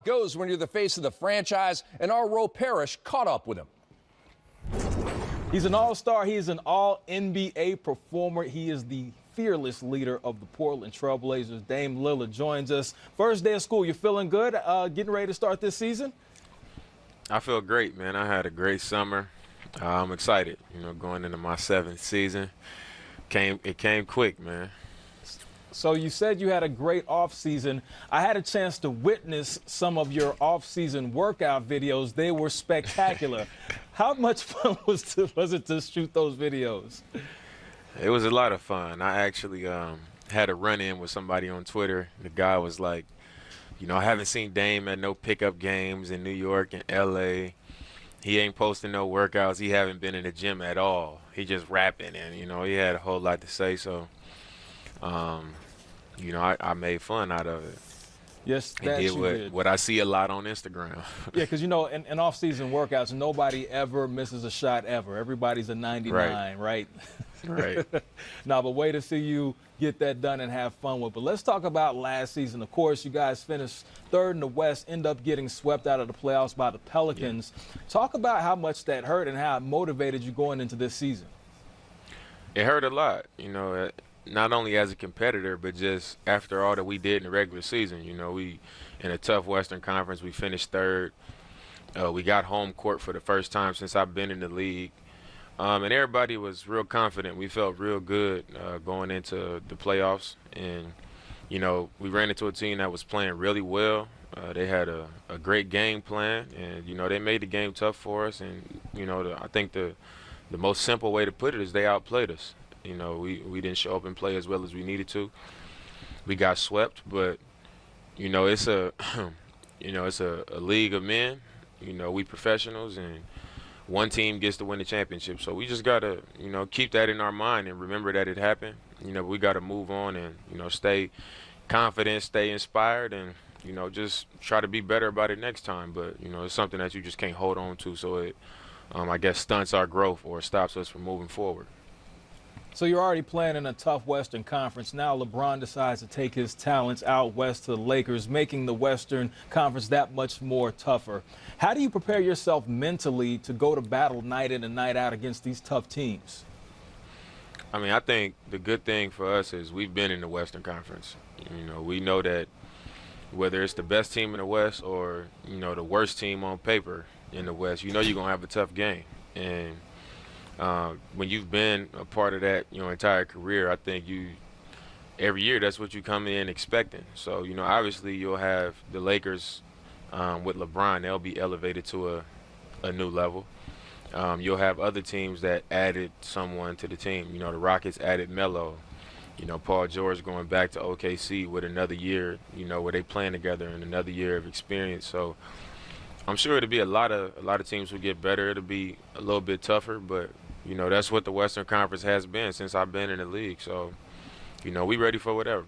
goes when you're the face of the franchise, and our Ro Parrish caught up with him. He's an all-star. He is an all-NBA performer. He is the fearless leader of the Portland Trail Blazers. Dame Lillard joins us. First day of school, you feeling good? Getting ready to start this season? I feel great, man. I had a great summer. I'm excited, going into my 7th season. It came quick, man. So you said you had a great offseason. I had a chance to witness some of your offseason workout videos. They were spectacular. How much fun was it to shoot those videos? It was a lot of fun. I actually had a run-in with somebody on Twitter. The guy was like, I haven't seen Dame at no pickup games in New York and L.A. He ain't posting no workouts. He haven't been in the gym at all. He just rapping, and, he had a whole lot to say. So, I made fun out of it. Yes, that you did what I see a lot on Instagram. Yeah, because, in off-season workouts, nobody ever misses a shot ever. Everybody's a 99, right? Right. No, but way to see you get that done and have fun with. But let's talk about last season. Of course, you guys finished 3rd in the West, end up getting swept out of the playoffs by the Pelicans. Yeah. Talk about how much that hurt and how it motivated you going into this season. It hurt a lot, not only as a competitor, but just after all that we did in the regular season. We in a tough Western Conference, we finished 3rd. We got home court for the first time since I've been in the league. And everybody was real confident. We felt real good going into the playoffs. And, we ran into a team that was playing really well. They had a great game plan. And, they made the game tough for us. And, I think the most simple way to put it is they outplayed us. We didn't show up and play as well as we needed to. We got swept. But, it's a, it's a league of men. We professionals. And one team gets to win the championship. So we just got to, keep that in our mind and remember that it happened. We got to move on and, stay confident, stay inspired, and, just try to be better about it next time. But, it's something that you just can't hold on to. So it, I guess, stunts our growth or stops us from moving forward. So you're already playing in a tough Western Conference. Now LeBron decides to take his talents out west to the Lakers, making the Western Conference that much more tougher. How do you prepare yourself mentally to go to battle night in and night out against these tough teams? I think the good thing for us is we've been in the Western Conference. We know that whether it's the best team in the West or, the worst team on paper in the West, you're going to have a tough game. And when you've been a part of that your entire career, I think every year that's what you come in expecting. So, obviously you'll have the Lakers with LeBron. They'll be elevated to a new level. You'll have other teams that added someone to the team. The Rockets added Melo. Paul George going back to OKC with another year, where they playing together and another year of experience. So I'm sure it'll be a lot of teams will get better. It'll be a little bit tougher, but that's what the Western Conference has been since I've been in the league. So, we ready for whatever.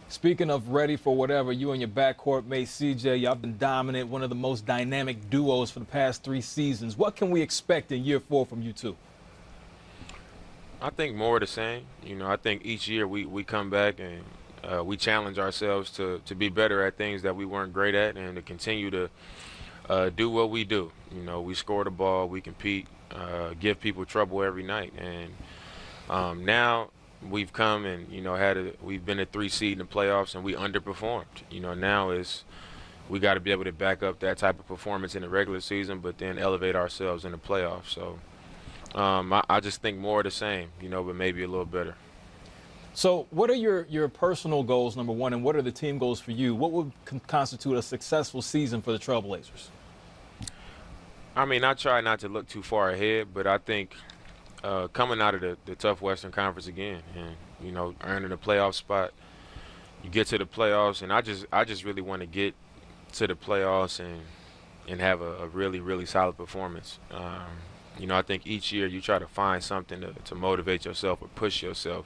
Speaking of ready for whatever, you and your backcourt mate CJ, y'all been dominant, one of the most dynamic duos for the past 3 seasons. What can we expect in year 4 from you two? I think more of the same. I think each year we come back and we challenge ourselves to be better at things that we weren't great at and to continue to do what we do. We score the ball, we compete, give people trouble every night. And now we've come and, we've been a 3 seed in the playoffs and we underperformed. Now we got to be able to back up that type of performance in the regular season, but then elevate ourselves in the playoffs. So I just think more of the same, but maybe a little better. So what are your personal goals, number one, and what are the team goals for you? What would constitute a successful season for the Trailblazers? I try not to look too far ahead, but I think coming out of the tough Western Conference again and, earning a playoff spot, you get to the playoffs, and I just really want to get to the playoffs and have a really, really solid performance. I think each year you try to find something to motivate yourself or push yourself.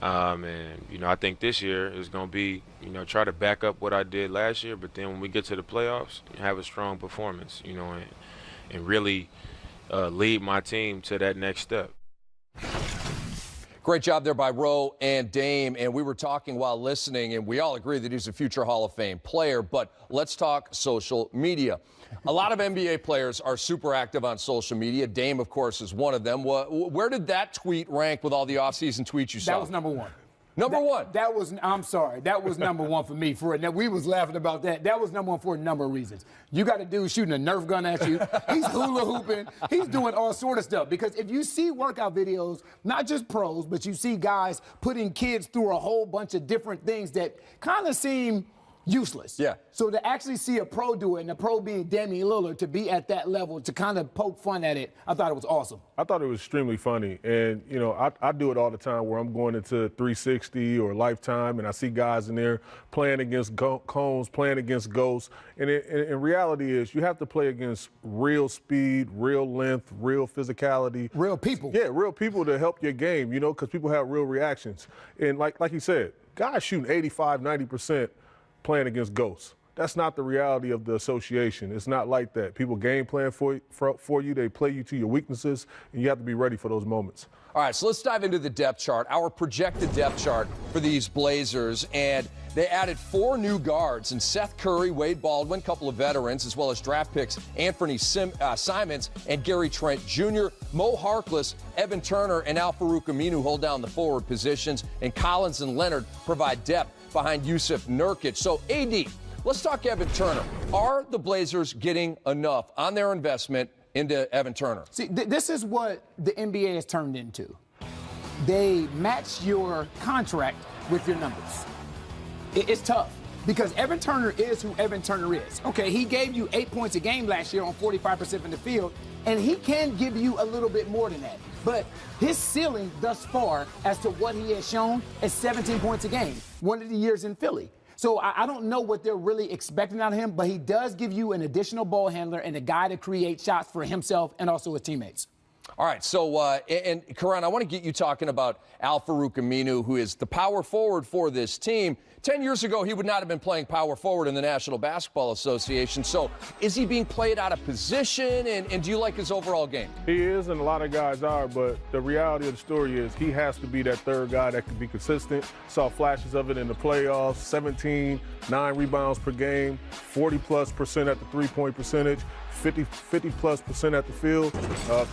And, I think this year is going to be, try to back up what I did last year, but then when we get to the playoffs, have a strong performance, and really lead my team to that next step. Great job there by Roe and Dame. And we were talking while listening, and we all agree that he's a future Hall of Fame player. But let's talk social media. A lot of NBA players are super active on social media. Dame, of course, is one of them. Where did that tweet rank with all the offseason tweets you saw? That was number one. One. That was, I'm sorry, that was number one for me. Now, we was laughing about that. That was number one for a number of reasons. You got a dude shooting a Nerf gun at you. He's hula hooping. He's doing all sort of stuff. Because if you see workout videos, not just pros, but you see guys putting kids through a whole bunch of different things that kind of seem useless. Yeah. So to actually see a pro do it, and the pro being Damian Lillard, to be at that level, to kind of poke fun at it, I thought it was awesome. I thought it was extremely funny. And, you know, I do it all the time where I'm going into 360 or Lifetime, and I see guys in there playing against cones, playing against ghosts. And in reality is you have to play against real speed, real length, real physicality. Real people. Yeah, real people to help your game, you know, because people have real reactions. And like you said, guys shooting 85, 90% playing against ghosts. That's not the reality of the association. It's not like that. People game plan for you. They play you to your weaknesses, and you have to be ready for those moments. All right, so let's dive into the depth chart, our projected depth chart for these Blazers. And they added 4 new guards, and Seth Curry, Wade Baldwin, a couple of veterans, as well as draft picks Anthony Simons and Gary Trent Jr., Mo Harkless, Evan Turner, and Al Farouk Aminu hold down the forward positions, and Collins and Leonard provide depth behind Yusuf Nurkic. So, AD, let's talk Evan Turner. Are the Blazers getting enough on their investment into Evan Turner? See, this is what the NBA has turned into. They match your contract with your numbers. It's tough because Evan Turner is who Evan Turner is. Okay, he gave you 8 points a game last year on 45% from the field, and he can give you a little bit more than that. But his ceiling thus far as to what he has shown is 17 points a game, one of the years in Philly. So I don't know what they're really expecting out of him, but he does give you an additional ball handler and a guy to create shots for himself and also his teammates. All right, so, and Karan, I want to get you talking about Al Farouk Aminu, who is the power forward for this team. 10 years ago, he would not have been playing power forward in the National Basketball Association. So is he being played out of position, and do you like his overall game? He is, and a lot of guys are, but the reality of the story is he has to be that third guy that can be consistent. Saw flashes of it in the playoffs, 17, 9 rebounds per game, 40+% at the three-point percentage, 50+% at the field.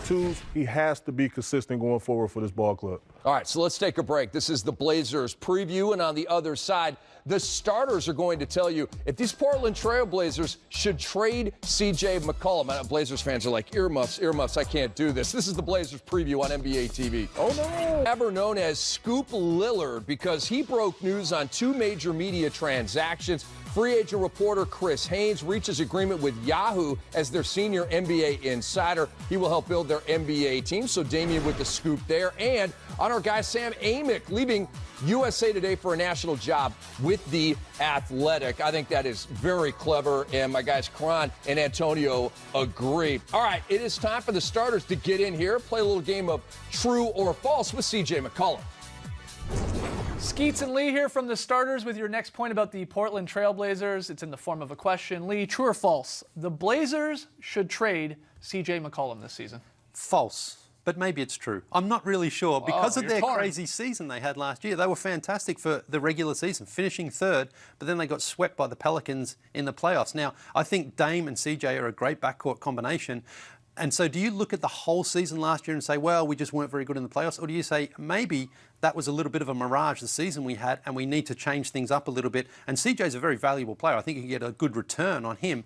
Twos, he has to be consistent going forward for this ball club. All right, so let's take a break. This is the Blazers preview, and on the other side, the starters are going to tell you if these Portland Trail Blazers should trade C.J. McCollum. Blazers fans are like, earmuffs, I can't do this. This is the Blazers preview on NBA TV. Oh, no. Ever known as Scoop Lillard because he broke news on 2 major media transactions. Free agent reporter Chris Haynes reaches agreement with Yahoo as their senior NBA insider. He will help build their NBA team, so Damian with the scoop there. And on our guy Sam Amick leaving USA Today for a national job with The Athletic. I think that is very clever, and my guys Karan and Antonio agree. All right, it is time for the starters to get in here, play a little game of true or false with C.J. McCollum. Skeets and Lee here from the starters with your next point about the Portland Trail Blazers. It's in the form of a question. Lee, true or false? The Blazers should trade C.J. McCollum this season. False. But maybe it's true. I'm not really sure. Because of their crazy season they had last year, they were fantastic for the regular season, finishing 3rd, but then they got swept by the Pelicans in the playoffs. Now, I think Dame and CJ are a great backcourt combination. And so do you look at the whole season last year and say, well, we just weren't very good in the playoffs? Or do you say, maybe that was a little bit of a mirage the season we had and we need to change things up a little bit? And CJ's a very valuable player. I think you can get a good return on him.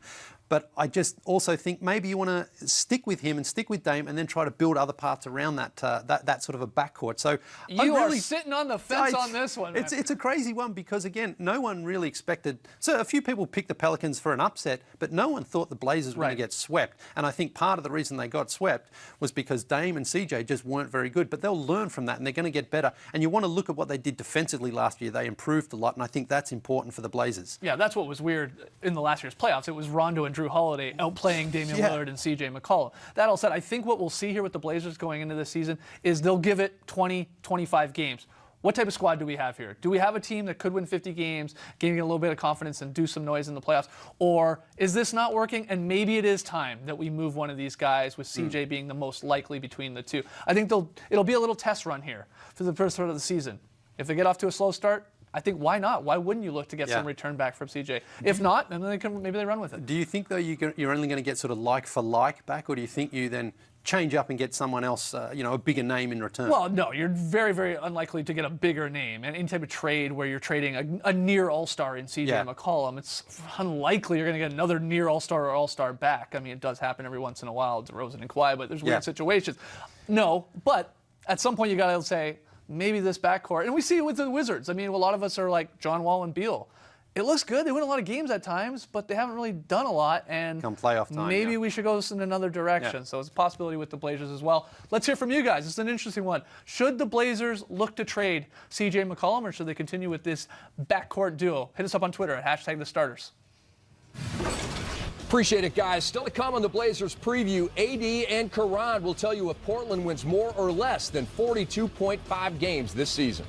But I just also think maybe you want to stick with him and stick with Dame and then try to build other parts around that that sort of a backcourt. So you are sitting on the fence on this one. It's a crazy one because, again, no one really expected. So a few people picked the Pelicans for an upset, but no one thought the Blazers were going to get swept. And I think part of the reason they got swept was because Dame and CJ just weren't very good. But they'll learn from that and they're going to get better. And you want to look at what they did defensively last year. They improved a lot, and I think that's important for the Blazers. Yeah, that's what was weird in the last year's playoffs. It was Rondo and Drew Holiday outplaying Damian Lillard and C.J. McCollum. That all said, I think what we'll see here with the Blazers going into this season is they'll give it 20, 25 games. What type of squad do we have here? Do we have a team that could win 50 games, gaining a little bit of confidence and do some noise in the playoffs? Or is this not working and maybe it is time that we move one of these guys, with CJ being the most likely between the two? I think it'll be a little test run here for the first part of the season. If they get off to a slow start, I think why not? Why wouldn't you look to get some return back from CJ? If not, then maybe they run with it. Do you think, though, you're only going to get sort of like for like back, or do you think you then change up and get someone else, a bigger name in return? Well, no, you're very, very unlikely to get a bigger name. And any type of trade where you're trading a near all-star in CJ McCollum, it's unlikely you're going to get another near all-star or all-star back. I mean, it does happen every once in a while, DeRozan and Kawhi, but there's weird situations. No, but at some point you got to say, maybe this backcourt, and we see it with the Wizards. I mean, a lot of us are like John Wall and Beal. It looks good. They win a lot of games at times, but they haven't really done a lot. And come playoff time, maybe we should go in another direction. So it's a possibility with the Blazers as well. Let's hear from you guys. It's an interesting one. Should the Blazers look to trade CJ McCollum, or should they continue with this backcourt duo? Hit us up on Twitter at #TheStarters. Appreciate it, guys. Still to come on the Blazers preview, AD and Karan will tell you if Portland wins more or less than 42.5 games this season.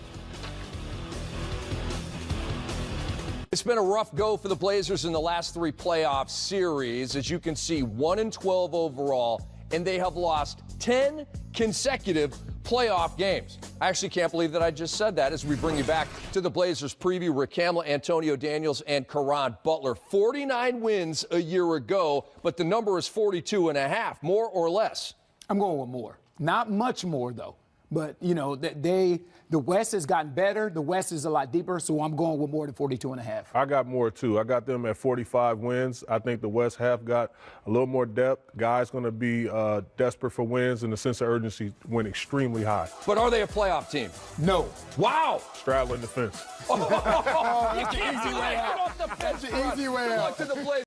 It's been a rough go for the Blazers in the last 3 playoff series. As you can see, 1-12 overall, and they have lost 10 consecutive playoff games. I actually can't believe that I just said that as we bring you back to the Blazers preview. Rick Hamlet, Antonio Daniels, and Karan Butler. 49 wins a year ago, but the number is 42.5, more or less. I'm going with more. Not much more, though. But, the West has gotten better. The West is a lot deeper, so I'm going with more than 42.5. I got more, too. I got them at 45 wins. I think the West have got a little more depth. Guys going to be desperate for wins, and the sense of urgency went extremely high. But are they a playoff team? No. Wow. Straddling the fence. You can't do that. Get off the fence. That's an easy way out. Good luck to the Blazers.